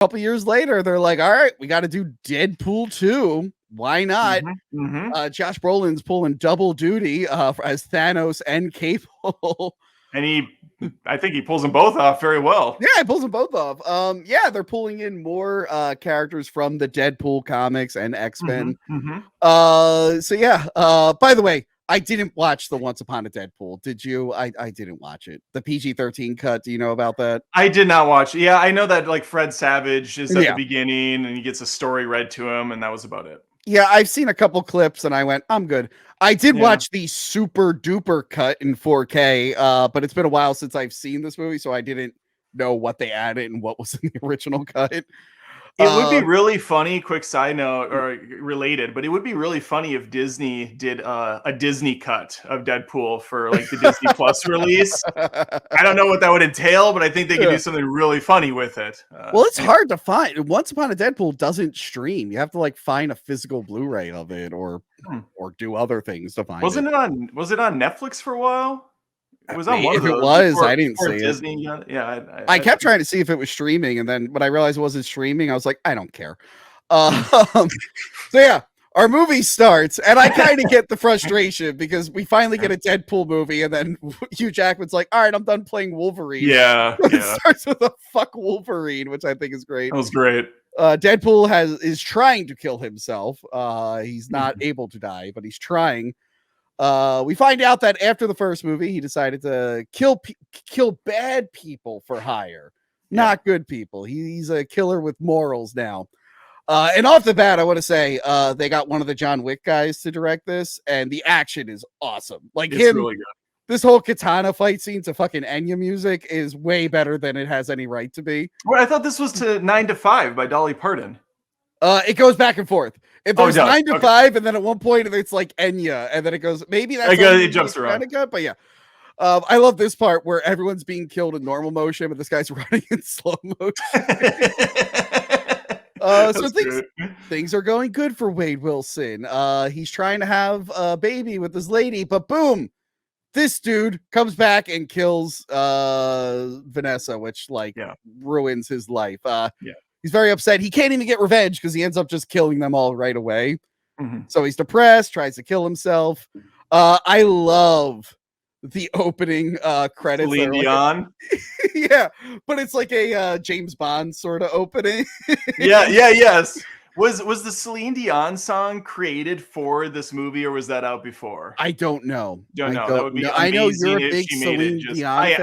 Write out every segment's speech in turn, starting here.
couple years later, they're like, all right, we got to do Deadpool 2. Why not? Josh Brolin's pulling double duty as Thanos and Cable. And I think he pulls them both off very well. Yeah, he pulls them both off. They're pulling in more characters from the Deadpool comics and X-Men. By the way, I didn't watch the Once Upon a Deadpool. Did you? I didn't watch it. The PG-13 cut. Do you know about that? I did not watch it. Yeah, I know that like Fred Savage is at the beginning and he gets a story read to him, and that was about it. Yeah, I've seen a couple clips and I went, I'm good. I did watch the super duper cut in 4K, but it's been a while since I've seen this movie, so I didn't know what they added and what was in the original cut. It would be really funny, quick side note, or related, but it would be really funny if Disney did a Disney cut of Deadpool for like the Disney Plus release. I don't know what that would entail, but I think they could do something really funny with it. Well, it's hard to find. Once Upon a Deadpool doesn't stream. You have to like find a physical Blu-ray of it or do other things to find Was it on Netflix for a while? It was on one of those. If it was, I didn't see Disney, it. Yeah, I kept trying to see if it was streaming, and then when I realized it wasn't streaming, I was like, I don't care. Our movie starts, and I kind of get the frustration because we finally get a Deadpool movie, and then Hugh Jackman's like, all right, I'm done playing Wolverine. It starts with a fuck Wolverine, which I think is great. That was great. Deadpool is trying to kill himself. He's not able to die, but he's trying. We find out that after the first movie, he decided to kill bad people for hire, not good people. He's a killer with morals now. And off the bat, I want to say they got one of the John Wick guys to direct this, and the action is awesome. Like it's really good. This whole katana fight scene to fucking Enya music is way better than it has any right to be. Well, I thought this was to 9 to 5 by Dolly Parton. It goes back and forth. If there's 9 to 5, and then at one point it's like Enya, and then it goes maybe that's it jumps around. But yeah, I love this part where everyone's being killed in normal motion, but this guy's running in slow motion. So things are going good for Wade Wilson. He's trying to have a baby with this lady, but boom, this dude comes back and kills Vanessa, which ruins his life. He's very upset. He can't even get revenge because he ends up just killing them all right away. So he's depressed, tries to kill himself. I love the opening credits. Celine Dion. Yeah, but it's like a James Bond sort of opening. Yes. Was the Celine Dion song created for this movie, or was that out before? I don't know. That would be amazing. I know you're a big Celine Dion fan.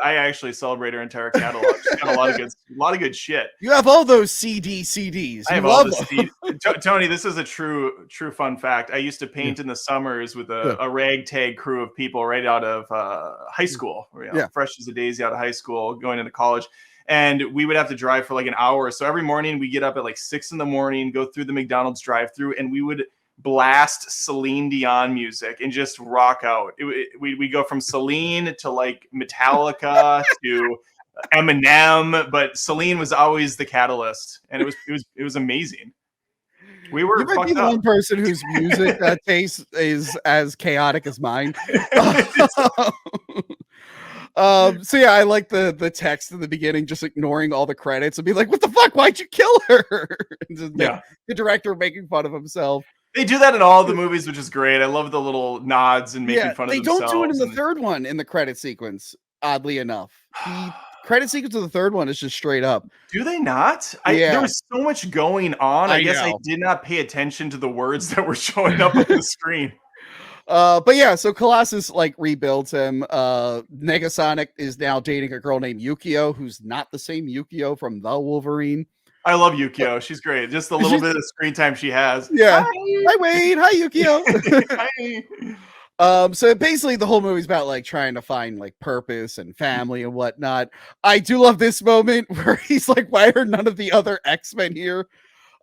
I actually celebrate her entire catalog. She's got a lot of good shit. You have all those CDs. I have all the CDs. Tony, this is a true fun fact. I used to paint in the summers with a ragtag crew of people right out of high school. Fresh as a daisy out of high school, going into college. And we would have to drive for like an hour. So every morning we get up at like 6 a.m, go through the McDonald's drive-through, and we would blast Celine Dion music and just rock out. We go from Celine to like Metallica to Eminem, but Celine was always the catalyst, and it was amazing. We were. You might be the one person whose music taste is as chaotic as mine. I like the text in the beginning, just ignoring all the credits and be like, what the fuck? Why'd you kill her? The director making fun of himself. They do that in all the movies, which is great. I love the little nods and making fun of themselves. They don't do it in the third one in the credit sequence, oddly enough. The credit sequence of the third one is just straight up. Do they not? There was so much going on. I guess I did not pay attention to the words that were showing up on the screen. So Colossus rebuilds him. Negasonic is now dating a girl named Yukio, who's not the same Yukio from the Wolverine. I love Yukio. She's great. Just the little bit of screen time she has. Yeah. Hi Wade. Hi Yukio. Hi. So basically the whole movie's about trying to find purpose and family and whatnot. I do love this moment where he's like, why are none of the other X-Men here?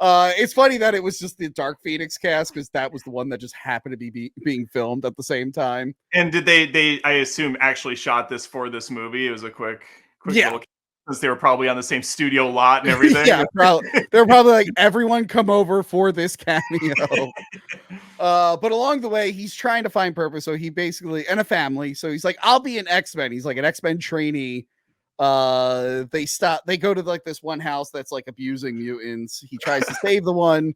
It's funny that it was just the Dark Phoenix cast, because that was the one that just happened to be being filmed at the same time. And did they I assume actually shot this for this movie? It was a quick little, because they were probably on the same studio lot and everything. They're probably like, everyone come over for this cameo. But along the way, he's trying to find purpose. So he basically, and a family. So he's like, I'll be an X-Men. He's like an X-Men trainee. They go to like this one house that's like abusing mutants. He tries to save the one,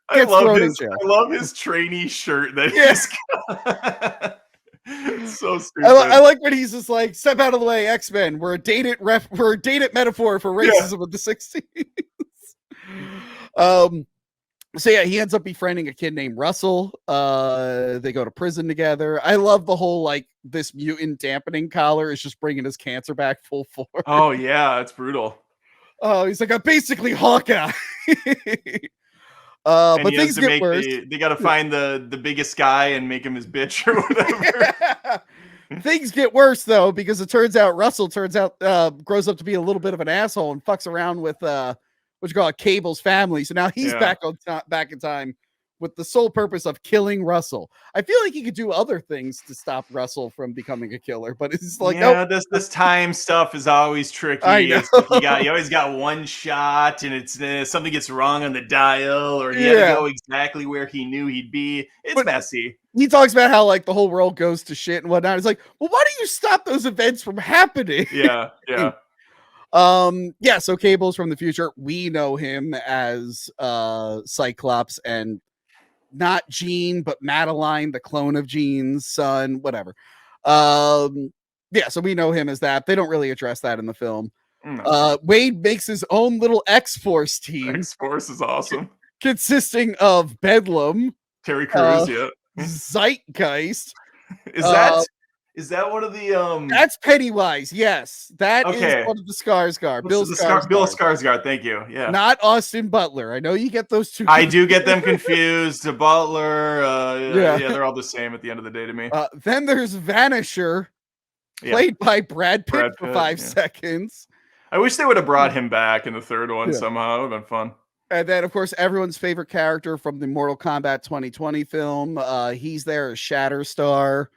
I gets love thrown in his jail. I love his trainee shirt that Yeah. he's got. So stupid. I like when he's just like, step out of the way, X-Men. We're a dated metaphor for racism of the 60s. So yeah, he ends up befriending a kid named Russell. They go to prison together. I love the whole like this mutant dampening collar is just bringing his cancer back full force. Oh yeah, it's brutal. Oh, he's like, I'm basically Hawkeye. And But he has things to get make worse. they got to find the biggest guy and make him his bitch or whatever. Yeah. Things get worse though, because it turns out Russell grows up to be a little bit of an asshole and fucks around with what you call Cable's family. So now he's back in time with the sole purpose of killing Russell. I feel like he could do other things to stop Russell from becoming a killer, but it's like, yeah, this time stuff is always tricky. I know. It's like you always got one shot, and it's something gets wrong on the dial, or he had to go exactly where he knew he'd be. It's messy. He talks about how like the whole world goes to shit and whatnot. It's like, well, why don't you stop those events from happening? Yeah. So Cable's from the future. We know him as Cyclops and not Jean, but Madeline, the clone of Jean's son, whatever. So we know him as that. They don't really address that in the film. No. Wade makes his own little X-Force team. X-Force is awesome. Consisting of Bedlam, Terry Crews, Zeitgeist. Is that one of the That's Pennywise, yes. That is one of the Skarsgård. Bill Skarsgård, thank you. Yeah. Not Austin Butler. I know you get those two. I do get them confused. The Butler, they're all the same at the end of the day to me. Then there's Vanisher, played by Brad Pitt for 5 seconds. I wish they would have brought him back in the third one somehow. It would have been fun. And then, of course, everyone's favorite character from the Mortal Kombat 2020 film. He's there as Shatterstar.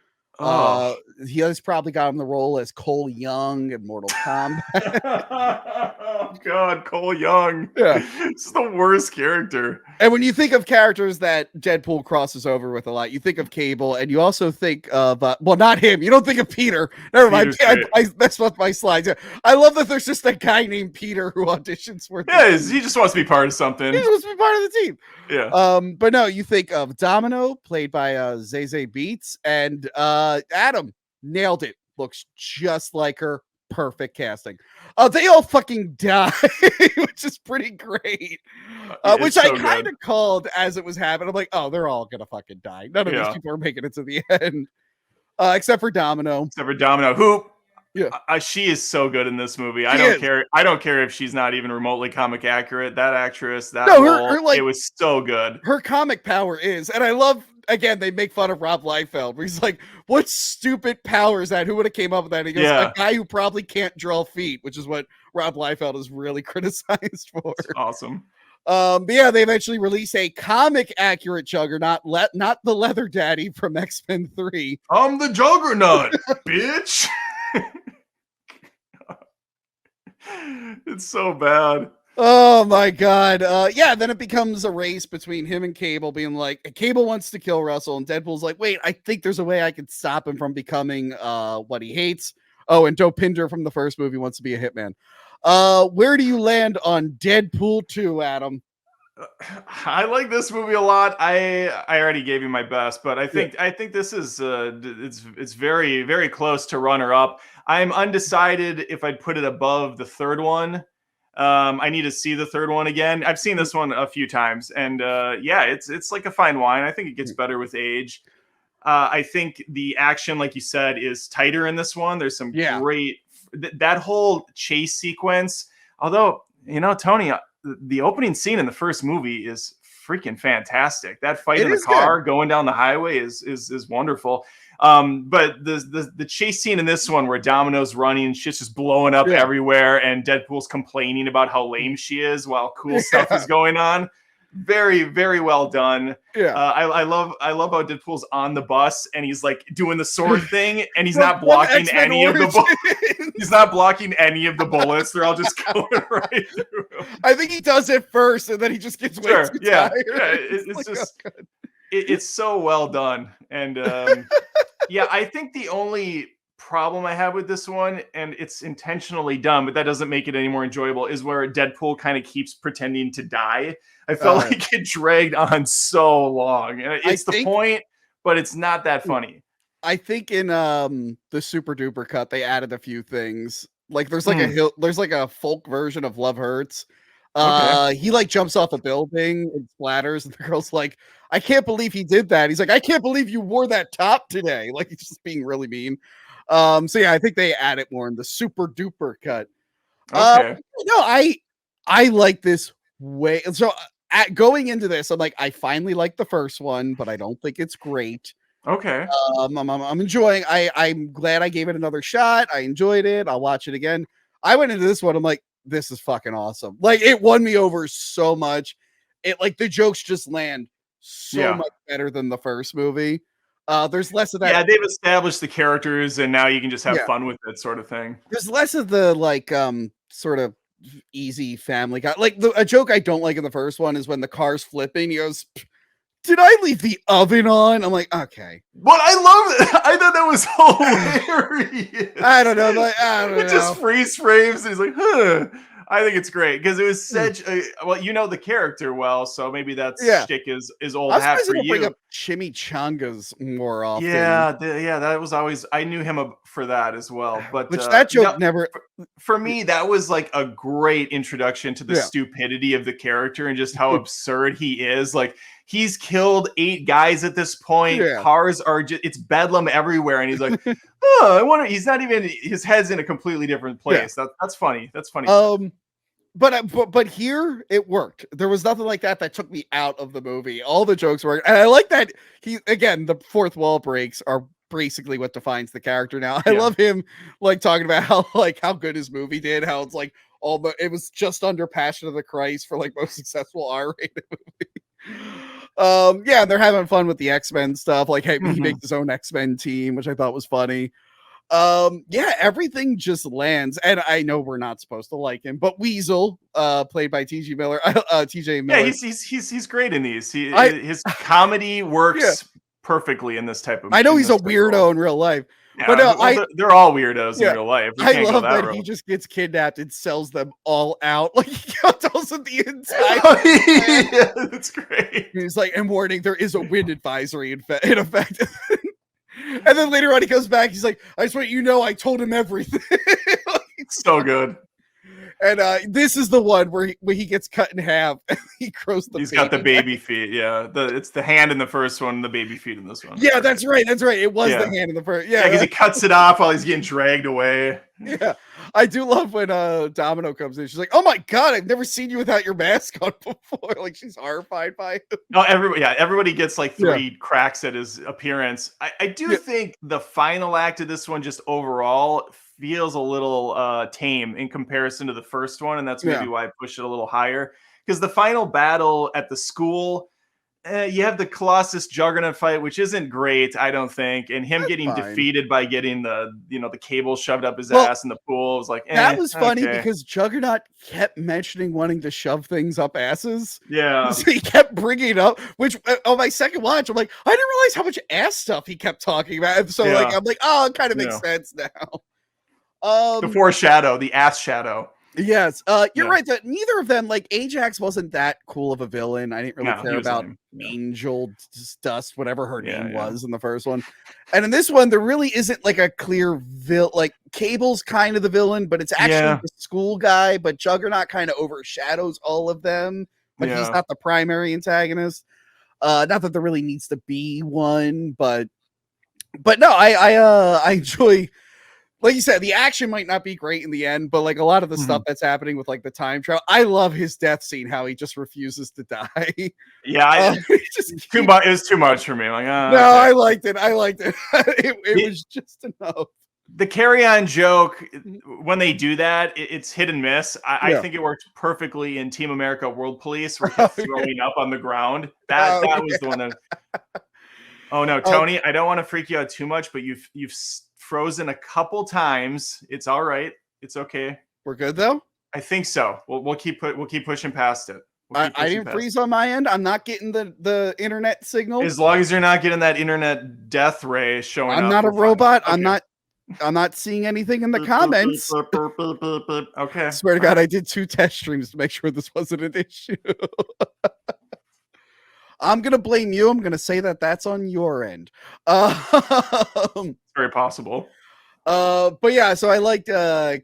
He has probably got him the role as Cole Young in Mortal Kombat. Oh God, Cole Young. Yeah, it's the worst character. And when you think of characters that Deadpool crosses over with a lot, you think of Cable, and you also think of not him. You don't think of Peter. Never mind. I messed up my slides. I love that there's just a guy named Peter who auditions for. Yeah, he just wants to be part of something. He just wants to be part of the team. Yeah. But no, you think of Domino, played by Zazie Beetz, and Adam. Nailed it. Looks just like her. Perfect casting. They all fucking die, which is pretty great. Which I kind of called as it was happening. I'm like, oh, they're all gonna fucking die. None of these people are making it to the end, except for Domino. Who? Yeah, she is so good in this movie. I don't care if she's not even remotely comic accurate. That actress, role, it was so good. Her comic power is, and I love. Again, they make fun of Rob Liefeld, where he's like, what stupid power is that? Who would have came up with that? And he goes, a guy who probably can't draw feet, which is what Rob Liefeld is really criticized for. That's awesome. But yeah, they eventually release a comic accurate Juggernaut, not the Leather Daddy from X-Men 3. I'm the Juggernaut, bitch. It's so bad. Oh my God. Then it becomes a race between him and Cable, being like, Cable wants to kill Russell, and Deadpool's like, wait, I think there's a way I could stop him from becoming what he hates. Oh, and Dopinder from the first movie wants to be a hitman. Where do you land on Deadpool 2, Adam? I like this movie a lot. I already gave you my best, but I think this is it's very, very close to runner up. I'm undecided if I'd put it above the third one. I need to see the third one again. I've seen this one a few times, and it's like a fine wine. I think it gets better with age. I think the action, like you said, is tighter in this one. There's some great that whole chase sequence. Although, Tony, the opening scene in the first movie is freaking fantastic. That fight in the car going down the highway is wonderful. But the chase scene in this one where Domino's running and shit's just blowing up everywhere, and Deadpool's complaining about how lame she is while cool stuff is going on. Very, very well done. I love how Deadpool's on the bus and he's like doing the sword thing, and he's not blocking any of the bullets. He's not blocking any of the bullets. They're all just going right through him. I think he does it first, and then he just gets way too tired. It's just it's so well done. And I think the only problem I have with this one, and it's intentionally dumb, but that doesn't make it any more enjoyable, is where Deadpool kind of keeps pretending to die. I felt like it dragged on so long. And it's the point, but it's not that funny. I think in the Super Duper cut, they added a few things. Like there's like a folk version of Love Hurts. He like jumps off a building and splatters, and the girl's like, I can't believe he did that. He's like, I can't believe you wore that top today. Like he's just being really mean. So yeah, I think they add it more in the Super Duper cut. No, I like this way. So going into this, I'm like, I finally like the first one, but I don't think it's great. Okay. I'm enjoying. I'm glad I gave it another shot. I enjoyed it. I'll watch it again. I went into this one. I'm like, this is fucking awesome. Like it won me over so much. It like the jokes just land so much better than the first movie. There's less of that. Yeah, they've established the characters, and now you can just have fun with it, sort of thing. There's less of the like sort of easy family guy. Like a joke I don't like in the first one is when the car's flipping. He goes, did I leave the oven on? I'm like, okay. But I love it. I thought that was hilarious. I don't know. Like, I don't know. It just freeze frames. And he's like, huh. I think it's great because it was such a you know the character well, so maybe that shtick is old hat for you. Bring up chimichangas more often. Yeah, that was always I knew him for that as well. But which that joke never for me that was like a great introduction to the stupidity of the character and just how absurd he is. Like he's killed 8 guys at this point. Cars are just it's bedlam everywhere, and he's like, oh, I wonder. He's not even his head's in a completely different place. That's funny. That's funny. But here it worked. There was nothing like that took me out of the movie. All the jokes worked, and I like that the fourth wall breaks are basically what defines the character now. I love him like talking about how good his movie did. How it's like it was just under Passion of the Christ for like most successful R-rated movie. They're having fun with the X-Men stuff. Like, hey, he makes his own X-Men team, which I thought was funny. Everything just lands, and I know we're not supposed to like him, but Weasel, played by TJ Miller. Yeah, he's great in these. His comedy works perfectly in this type of. I know he's a weirdo in real life. Yeah, but they're all weirdos in real life. I love that he just gets kidnapped and sells them all out. Like he tells them the entire. Yeah, that's great. He's like, "And warning, there is a wind advisory in effect." And then later on, he comes back. He's like, "I just want you to know, I told him everything." So good. And this is the one where he gets cut in half. And he grows the. He's got the baby feet. Yeah, it's the hand in the first one, the baby feet in this one. Yeah, that's right. That's right. It was the hand in the first. Yeah, because he cuts it off while he's getting dragged away. Yeah, I do love when Domino comes in. She's like, "Oh my god, I've never seen you without your mask on before." Like she's horrified by it. No, everybody gets like 3 cracks at his appearance. I do think the final act of this one just overall feels a little tame in comparison to the first one, and that's maybe why I pushed it a little higher. Because the final battle at the school, you have the Colossus Juggernaut fight, which isn't great, I don't think, and him getting defeated by getting the cable shoved up his ass in the pool. It was like that was funny because Juggernaut kept mentioning wanting to shove things up asses. Yeah, so he kept bringing it up. Which on my second watch, I'm like, I didn't realize how much ass stuff he kept talking about. And so I'm like, oh, it kind of makes sense now. The foreshadow, the ass shadow. Yes, you're right that neither of them, like Ajax wasn't that cool of a villain. I didn't really care about Angel Dust, whatever her name was in the first one. And in this one, there really isn't like a clear villain. Like Cable's kind of the villain, but it's actually the school guy, but Juggernaut kind of overshadows all of them. But he's not the primary antagonist. Not that there really needs to be one, but no, I enjoy. Like you said, the action might not be great in the end, but like a lot of the stuff that's happening with like the time travel, I love his death scene, how he just refuses to die. Yeah, it was too much for me. Like, no, okay. I liked it. It was just enough. The carry-on joke, when they do that, it's hit and miss. I think it worked perfectly in Team America World Police, where he's throwing up on the ground. That was the one that. Oh no, Tony! I don't want to freak you out too much, but you've frozen a couple times. It's all right. It's okay. We're good though. I think so. We'll keep pushing past it. I didn't freeze on my end. I'm not getting the internet signal. As long as you're not getting that internet death ray showing up. I'm not a robot. Okay. I'm not. I'm not seeing anything in the comments. Okay. Swear to God, I did 2 test streams to make sure this wasn't an issue. I'm gonna blame you. I'm gonna say that that's on your end. It's very possible. But yeah, so I liked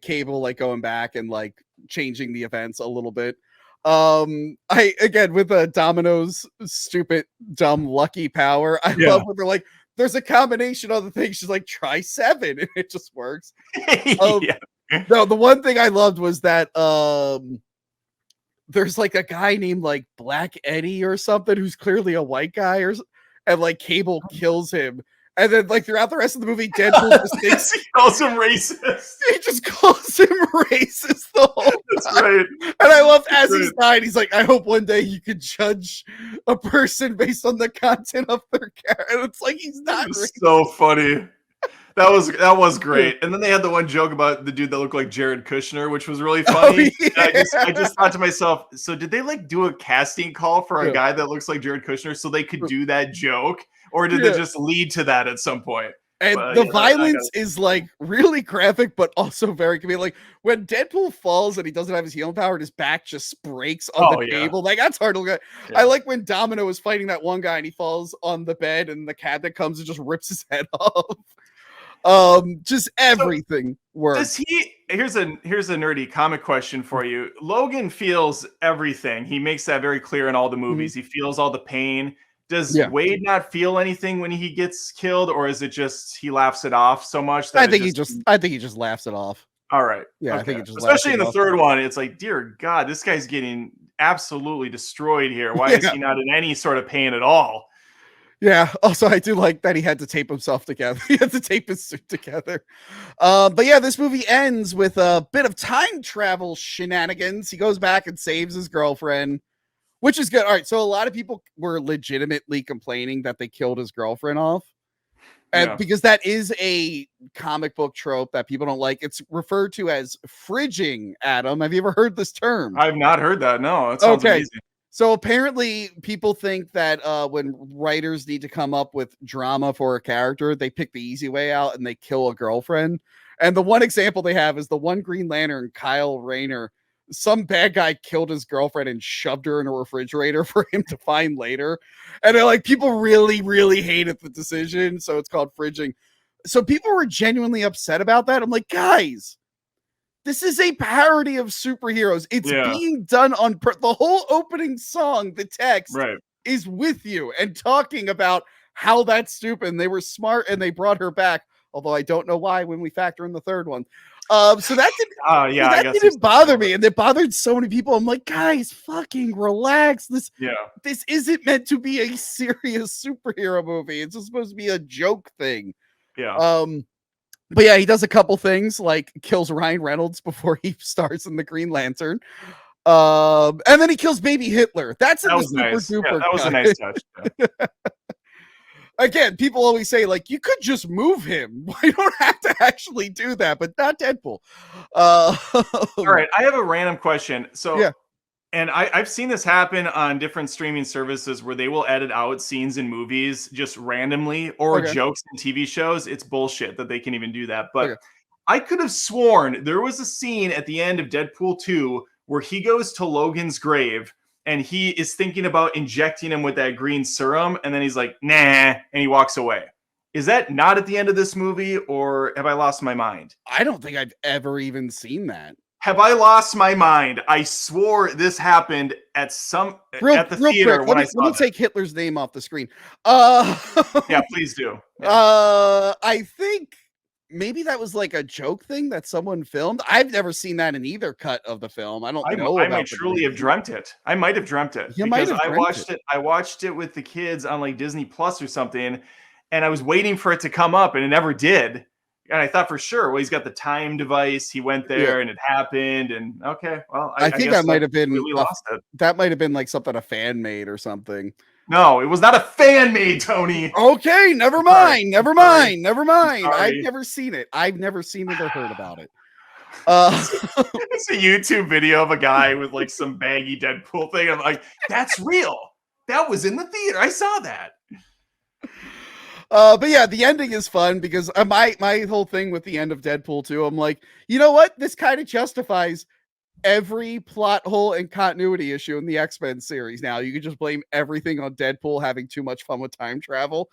Cable like going back and like changing the events a little bit. I again with Domino's stupid, dumb, lucky power. I love when they're like, there's a combination of the things. She's like, try 7, and it just works. No, the one thing I loved was that there's like a guy named like Black Eddie or something who's clearly a white guy, and like Cable kills him. And then, like, throughout the rest of the movie, Deadpool just thinks he calls him racist. He just calls him racist the whole time. That's right. And I love as he's dying, he's like, I hope one day you could judge a person based on the content of their character. And it's like, he's not racist. So funny. That was great. And then they had the one joke about the dude that looked like Jared Kushner, which was really funny. Oh, yeah. I just thought to myself, so did they like do a casting call for a guy that looks like Jared Kushner so they could do that joke? Or did it just lead to that at some point? And the violence is like really graphic, but also very convenient. Like when Deadpool falls and he doesn't have his healing power, and his back just breaks on the table. Like that's hard to look at. Yeah. I like when Domino is fighting that one guy and he falls on the bed and the cabinet comes and just rips his head off. Just everything works. Here's a nerdy comic question for you. Logan feels everything. He makes that very clear in all the movies. He feels all the pain. Does Wade not feel anything when he gets killed, or is it just he laughs it off so much that I think he just laughs it off. All right. Yeah, okay. I think it just especially in the third one, it's like, dear God, this guy's getting absolutely destroyed here. Why is he not in any sort of pain at all? Yeah. Also, I do like that he had to tape himself together. He had to tape his suit together. But yeah, this movie ends with a bit of time travel shenanigans. He goes back and saves his girlfriend, which is good. All right. So a lot of people were legitimately complaining that they killed his girlfriend off. And because that is a comic book trope that people don't like. It's referred to as fridging, Adam. Have you ever heard this term? I've not heard that. No. It sounds amazing. So apparently people think that when writers need to come up with drama for a character, they pick the easy way out and they kill a girlfriend. And the one example they have is the one Green Lantern, Kyle Rayner. Some bad guy killed his girlfriend and shoved her in a refrigerator for him to find later. And they're like, people really, really hated the decision. So it's called fridging. So people were genuinely upset about that. I'm like, guys, this is a parody of superheroes. It's being done on the whole opening song, the text is with you and talking about how that's stupid. And they were smart and they brought her back. Although I don't know why when we factor in the third one. So that didn't bother me. And it bothered so many people. I'm like, guys, fucking relax. This isn't meant to be a serious superhero movie. It's just supposed to be a joke thing. Yeah. But yeah, he does a couple things like kills Ryan Reynolds before he stars in the Green Lantern. And then he kills baby Hitler. That was nice. That was a nice touch. Yeah. Again, people always say, like, you could just move him. We don't have to actually do that, but not Deadpool. All right, I have a random question. So, and I've seen this happen on different streaming services where they will edit out scenes in movies just randomly or jokes in TV shows. It's bullshit that they can even do that. But I could have sworn there was a scene at the end of Deadpool 2 where he goes to Logan's grave and he is thinking about injecting him with that green serum. And then he's like, nah, and he walks away. Is that not at the end of this movie, or have I lost my mind? I don't think I've ever even seen that. Have I lost my mind? I swore this happened at the theater when I saw it. Let me take Hitler's name off the screen. Yeah, please do. Yeah. I think maybe that was like a joke thing that someone filmed. I've never seen that in either cut of the film. I don't know. I might truly have dreamt it. I might have dreamt it because I watched it with the kids on like Disney Plus or something, and I was waiting for it to come up, and it never did. And I thought for sure, well, he's got the time device. He went there, and it happened. And okay, well, I think that might have been really lost it. That might have been like something a fan made or something. No, it was not a fan made, Tony. Okay, never mind. Never mind. I've never seen it. I've never seen it or heard about it. It's a YouTube video of a guy with like some baggy Deadpool thing. I'm like, that's real. That was in the theater. I saw that. But yeah, the ending is fun because my whole thing with the end of Deadpool 2, I'm like, you know what? This kind of justifies every plot hole and continuity issue in the X-Men series. Now you can just blame everything on Deadpool having too much fun with time travel.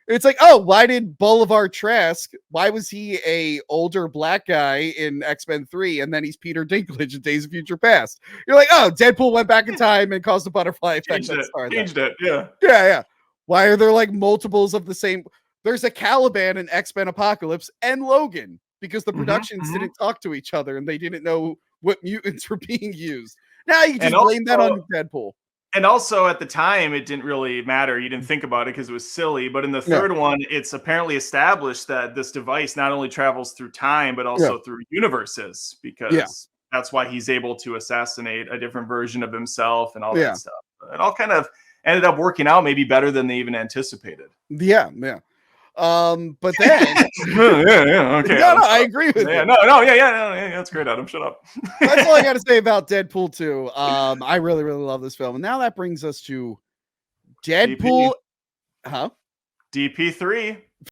It's like, oh, why did Bolivar Trask? Why was he a older black guy in X-Men 3 and then he's Peter Dinklage in Days of Future Past? You're like, oh, Deadpool went back in time and caused the butterfly effect. Changed it. Yeah. Yeah. Why are there like multiples of the same? There's a Caliban in X-Men Apocalypse and Logan because the productions didn't talk to each other and they didn't know what mutants were being used. Now you just blame that on Deadpool. And also at the time, it didn't really matter. You didn't think about it because it was silly. But in the third one, it's apparently established that this device not only travels through time, but also through universes, because that's why he's able to assassinate a different version of himself and all that stuff. It all kind of ended up working out maybe better than they even anticipated. Yeah. But then okay. No, I agree with you. That's great, Adam. Shut up. That's all I got to say about Deadpool 2. I really, really love this film. And now that brings us to Deadpool. DP3.